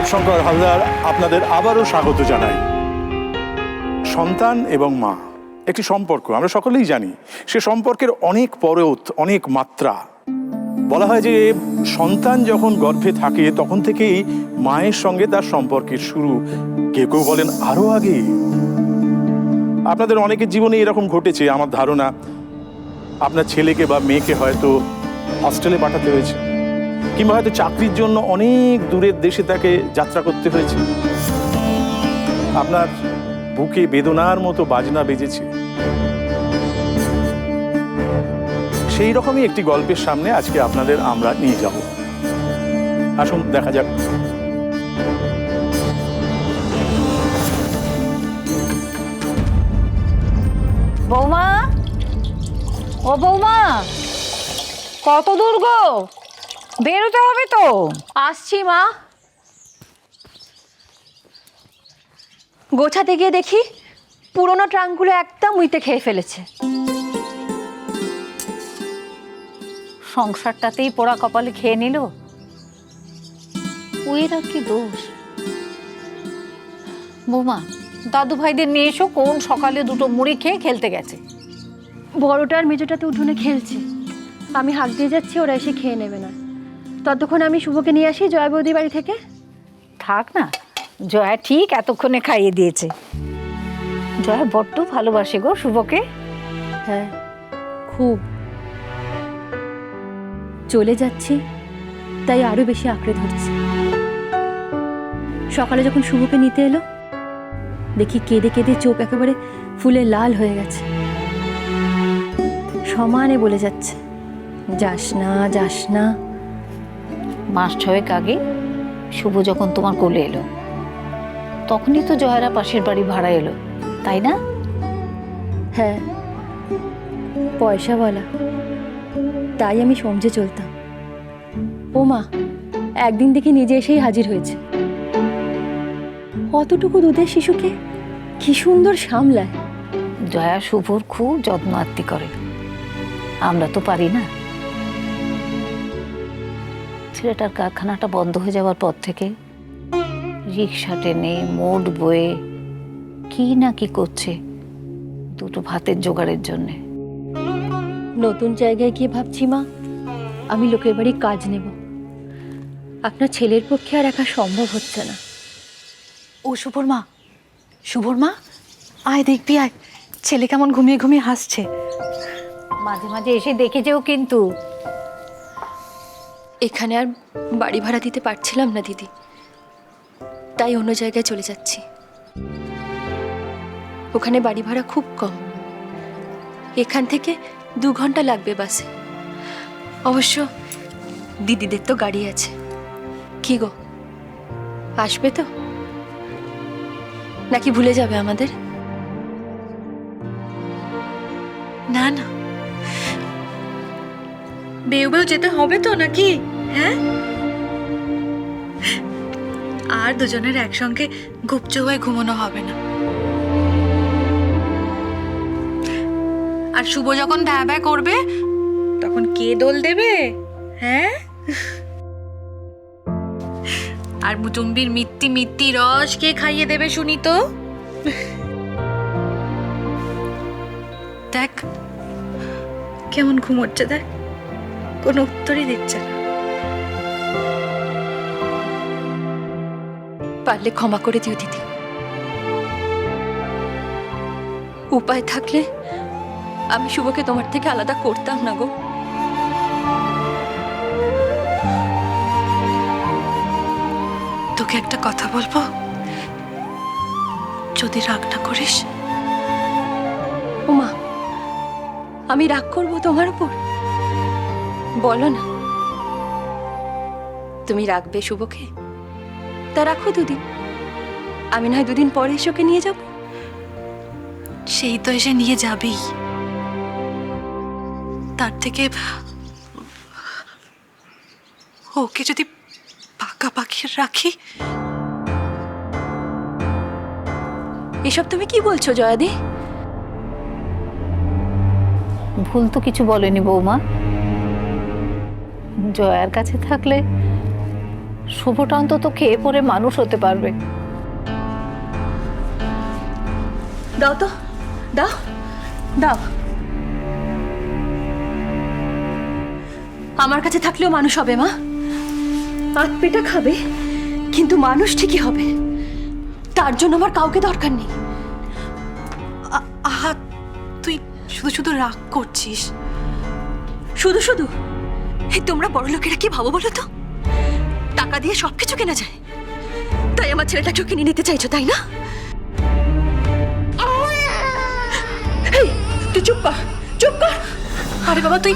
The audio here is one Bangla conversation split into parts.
দেবশঙ্কর হালদার আপনাদের আবারও স্বাগত জানাই। সন্তান এবং মা একটি সম্পর্ক, আমরা সকলেই জানি। সে সম্পর্কের অনেক পরত, অনেক মাত্রা। বলা হয় যে সন্তান যখন গর্ভে থাকে তখন থেকেই মায়ের সঙ্গে তার সম্পর্কের শুরু, কেউ কেউ বলেন আরো আগে। আপনাদের অনেকের জীবনে এরকম ঘটেছে আমার ধারণা। আপনার ছেলেকে বা মেয়েকে হয়তো হস্টেলে পাঠাতে হয়েছে, কিংবা হয়তো চাকরির জন্য অনেক দূরের দেশে তাকে যাত্রা করতে হয়েছে। আপনার বুকে বেদনার মতো বাজনা বেজেছে। সেই রকমই একটি গল্পের সামনে আজকে আপনাদের আমরা নিয়ে যাব। আসুন দেখা যাক। বৌমা, ও বৌমা, কত দূর গো? বেরোতে হবে তো। আসছি মা। গোছাতে গিয়ে দেখি পুরোনো ট্রাঙ্কগুলো একদম উইতে খেয়ে ফেলেছে। সংসারটাতেই পোড়া কপালে খেয়ে নিল। ওর আর কি দোষ? বৌমা, দাদু ভাইদের নিয়ে এসো, কোন সকালে দুটো মুড়ি খেয়ে খেলতে গেছে। বড়টা আর মেজোটাতে উঠোনে খেলছে, আমি হাঁক দিয়ে যাচ্ছি, ওরা এসে খেয়ে নেবে না। ততক্ষণ আমি শুভকে নিয়ে আসি জয়া বৌদি বাড়ি থেকে। থাক না, জয়া ঠিক এতক্ষণে খাইয়ে দিয়েছে। জয়া বড্ড ভালোবাসে গো শুভকে। হ্যাঁ, খুব। চলে যাচ্ছি তাই আরো বেশি আঁকড়ে ধরছি। সকালে যখন শুভকে নিতে এলো দেখি কেঁদে কেঁদে চোখ একেবারে ফুলে লাল হয়ে গেছে। সমানে বলে যাচ্ছে, যাস না যাস না। মাস ছয়েক আগে শুভ যখন তোমার কোলে এলো তখনই তো জয়ারা পাশের বাড়ি ভাড়া এলো, তাই না? হ্যাঁ, পয়সাওয়ালা, তাই আমি সমঝে চলতাম। ও মা, একদিন দেখি নিজে এসেই হাজির হয়েছে। অতটুকু দুধের শিশুকে কি সুন্দর সামলায়। জয়া শুভর খুব যত্ন আত্তি করে, আমরা তো পারি না। ছেলেটার কারখানাটা বন্ধ হয়ে যাওয়ার পর থেকে রিক্সা টেনে মোট বয়ে কি না কি করছে দুটো ভাতের জোগাড়ের জন্যে। নতুন জায়গায় গিয়ে ভাবছি মা, আমি লোকের বাড়ি কাজ নেব। আপনার ছেলের পক্ষে আর একা সম্ভব হচ্ছে না। ও শুভর মা, শুভর মা, আয় দেখবি, আয়, ছেলে কেমন ঘুমিয়ে ঘুমিয়ে হাসছে। মাঝে মাঝে এসে দেখে যেও কিন্তু। এখানে আর বাড়ি ভাড়া দিতে পারছিলাম না দিদি, তাই অন্য জায়গায় চলে যাচ্ছি। ওখানে বাড়ি ভাড়া খুব কম, এখান থেকে 2 ঘন্টা লাগবে বাসে। অবশ্য দিদিদের তো গাড়ি আছে। কি গো, আসবে তো নাকি ভুলে যাবে আমাদের? না না, বেউ বেউ যেতে হবে তো নাকি? হ্যাঁ, আর দুজনের একসঙ্গে গুপচুপ হয়ে ঘুমানো হবে না। আর শুভ যখন ভ্যা ভ্যা করবে তখন কে দোল দেবে? হ্যাঁ, আর মুচুম্বির মিত্তি মিত্তি রস কে খাইয়ে দেবে শুনি তো? দেখ কেমন ঘুমোচ্ছে, দেখ, কোনো উত্তরই দিচ্ছে না। পারলে ক্ষমা করে দিও দিদি। উপায় থাকলে আমি শুভকে তোমার থেকে আলাদা করতাম না গো। তোকে একটা কথা বলবো, যদি রাগ না করিস। ওমা, আমি রাগ করবো তোমার উপর? বলো না। তুমি রাখবে শুভকে? তা রাখো 2 দিন, আমি না হয় 2 দিন পরে এসে ওকে নিয়ে যাব। সেই তো এসে নিয়ে যাবেই, তার থেকে ওকে যদি পাকাপাকি রাখি। এসব তুমি কি বলছো জয়াদি? ভুল তো কিছু বলেনি বৌমা। জয়ার কাছে থাকলে শুভটা অন্তত খেয়ে পরে মানুষ হতে পারবে। দাও তো, দাও দাও। আমার কাছে থাকলেও মানুষ হবে মা, আধ পেটা খাবে কিন্তু মানুষ ঠিকই হবে। তার জন্য আমার কাউকে দরকার নেই। আহা, তুই শুধু শুধু রাগ করছিস। শুধু শুধু এই তোমরা বড় লোকেরা কি ভাবো বলো তো? টাকা দিয়ে সবকিছু কেনা যায়, তাই আমার ছেলেটাকেও কিনে নিতে চাইছো তাই না? এই, তুই চুপ কর, চুপ কর। আরে বাবা, তুই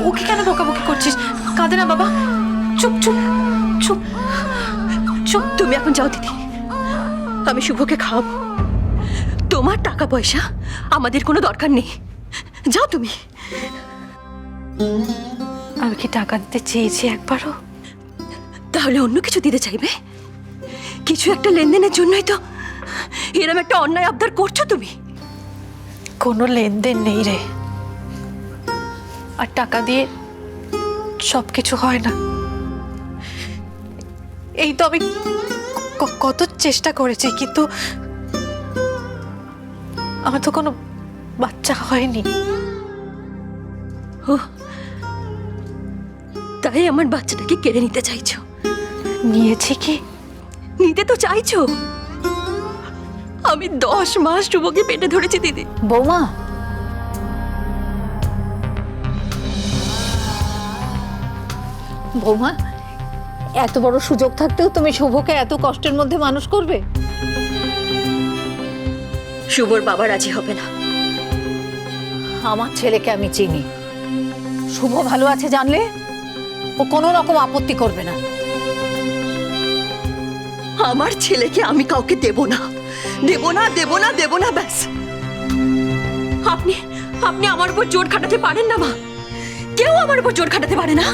ওকে কেন বকাবকি করছিস? কাঁদে না বাবা, চুপ চুপ চুপ চুপ। তুমি এখন যাও দিদি, আমি শুভকে খাওয়াবো। তোমার টাকা পয়সা আমাদের কোনো দরকার নেই, যাও তুমি। আমি কি টাকা দিতে চেয়েছি একবারও? তাহলে অন্য কিছু দিতে চাইবে? কিছু একটা লেনদেনের জন্যই তো এরকম একটা অন্যায় আবদার করছো তুমি। কোনো লেনদেন নেই রে, আর টাকা দিয়ে সব কিছু হয় না। এই তো আমি কত চেষ্টা করেছি, কিন্তু আমার তো কোনো বাচ্চা হয়নি। ও, তাই আমার বাচ্চাটাকে কেড়ে নিতে চাইছো? নিয়েছি কি? নিতে তো চাইছো। আমি 10 মাস শুভকে পেটে ধরেছি দিদি। বৌমা, বৌমা, এত বড় সুযোগ থাকতেও তুমি শুভকে এত কষ্টের মধ্যে মানুষ করবে? শুভর বাবা রাজি হবে না। আমার ছেলেকে আমি চিনি, শুভ ভালো আছে জানলে ও কোনো রকম আপত্তি করবে না। আমার ছেলেকে আমি কাউকে দেব না, দেব না, দেব না, দেব না, ব্যাস। আপনি আপনি আমার উপর জোর খাটাতে পারেন না মা, কেউ আমার উপর জোর খাটাতে পারে না।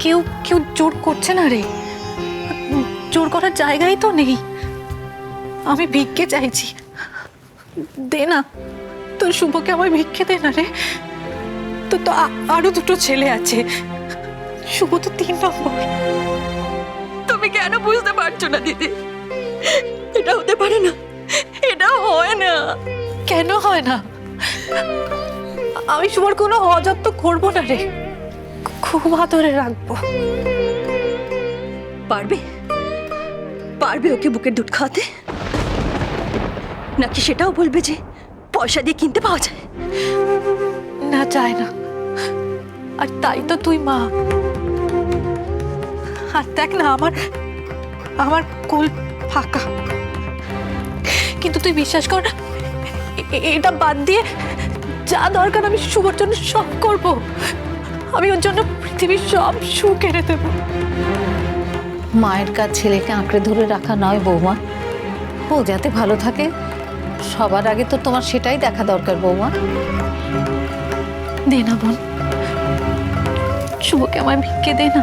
কেউ কেউ জোর করছে না রে, জোর করার জায়গাই তো নেই। আমি ভিক্ষে চাইছি, দে না তোর শুভকে আমার ভিক্ষে দে না রে। তো তো আরো 2টো ছেলে আছে, শুভ তো 3 নম্বর। তুমি কেন বুঝতে পারছো না দিদি? এটা হতে পারে না, এটা হয় না। কেন হয় না? আমি শুভর কোনো অযত্ন করবো না রে, খুব আদরে রাখবো। পারবে? পারবে ওকে বুকের দুধ খাওয়াতে? নাকি সেটাও বলবে যে পয়সা দিয়ে কিনতে পাওয়া যায়? না, চায় না। আর তাই তো তুই মা। আর দেখ না, আমার কোল ফাঁকা, কিন্তু তুই বিশ্বাস কর না, এটা বাদ দিয়ে যা দরকার আমি শুভর জন্য সব করব। আমি ওর জন্য পৃথিবীর সব সুখ এনে দেব। মায়ের কাজ ছেলেকে আঁকড়ে ধরে রাখা নয় বৌমা, ও যাতে ভালো থাকে সবার আগে তো তোমার সেটাই দেখা দরকার বৌমা। দে না বোন, শুভকে আমার ভিক্ষে দে না,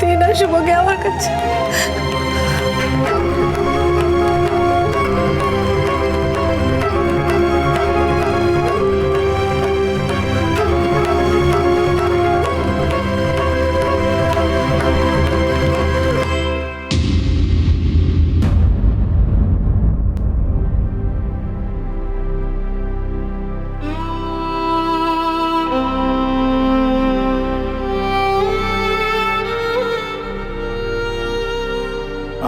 দে না শুভকে আমার কাছে।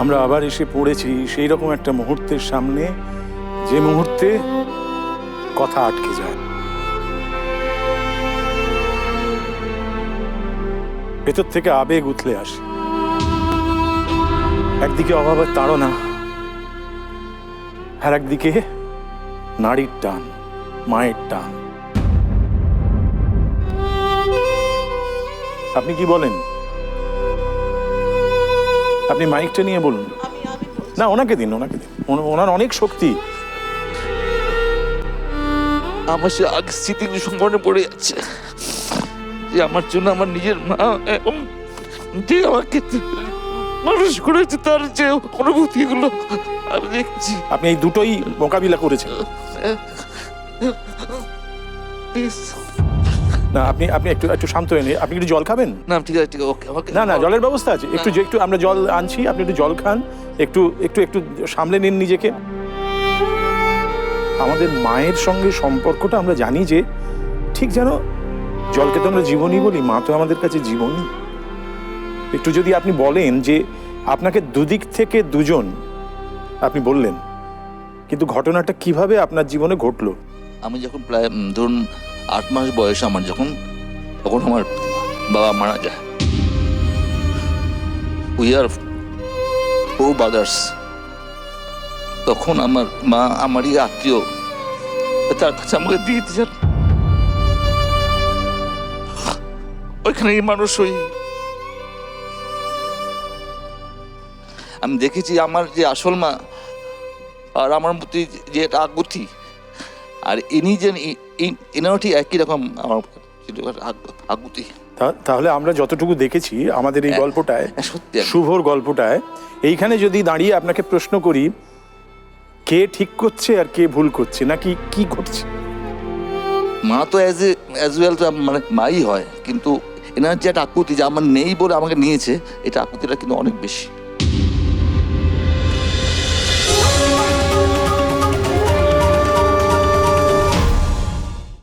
আমরা আবার এসে পড়েছি সেই রকম একটা মুহূর্তের সামনে, যে মুহূর্তে কথা আটকে যায়, ভেতর থেকে আবেগ উথলে আসে। একদিকে অভাবের তাড়না, আর একদিকে নারীর টান, মায়ের টান। আপনি কি বলেন? আপনি মাইকটা নিয়ে বলুন না। ওনাকে দিন, ওনাকে দিন, ওনার অনেক শক্তি। আমার সে আগে স্মৃতিগুলো সংকটে পড়ে যাচ্ছে, যে আমার জন্য আমার নিজের মা এবং যে আমাকে মানুষ করেছে তার যে অনুভূতিগুলো আমি দেখছি। আপনি এই দুটোই মোকাবিলা করেছেন। না, আপনি আপনি একটু একটু শান্ত হয়ে নিন। আপনি একটু জল খাবেন? না ঠিক আছে ঠিক আছে, ওকে ওকে না না, জলের ব্যবস্থা আছে। একটু একটু আমরা জল আনছি, আপনি একটু জল খান, একটু একটু একটু সামলে নিন নিজেকে। আমাদের মায়ের সঙ্গে সম্পর্কটা আমরা জানি যে ঠিক যেন জলকে তো আমরা জীবনই বলি, মা তো আমাদের কাছে জীবনই। একটু যদি আপনি বলেন যে আপনাকে দুদিক থেকে দুজন আপনি বললেন, কিন্তু ঘটনাটা কিভাবে আপনার জীবনে ঘটলো? আমি যখন প্রায় ধরুন 8 মাস বয়স আমার যখন, তখন আমার বাবা মারা যায়। We are 4 brothers. তখন আমার মা আমারই আত্মীয়, তার কাছে আমাকে দিয়ে দিতে চান। ওইখানেই মানুষ হই। আমি দেখেছি আমার যে আসল মা আর আমার প্রতি যে একটা আকুতি, আর ইনি যে ইনাও ঠিক একই রকম আমার আকুতি। তাহলে আমরা যতটুকু দেখেছি আমাদের এই গল্পটায়, সত্যি শুভর গল্পটায়, এইখানে যদি দাঁড়িয়ে আপনাকে প্রশ্ন করি কে ঠিক করছে আর কে ভুল করছে, নাকি কি ঘটছে? মা তো অ্যাজ ওয়েল তো মানে মাই হয়, কিন্তু এনার যে একটা আকুতি যে আমার নেই বলে আমাকে নিয়েছে, এটা আকুতিটা কিন্তু অনেক বেশি।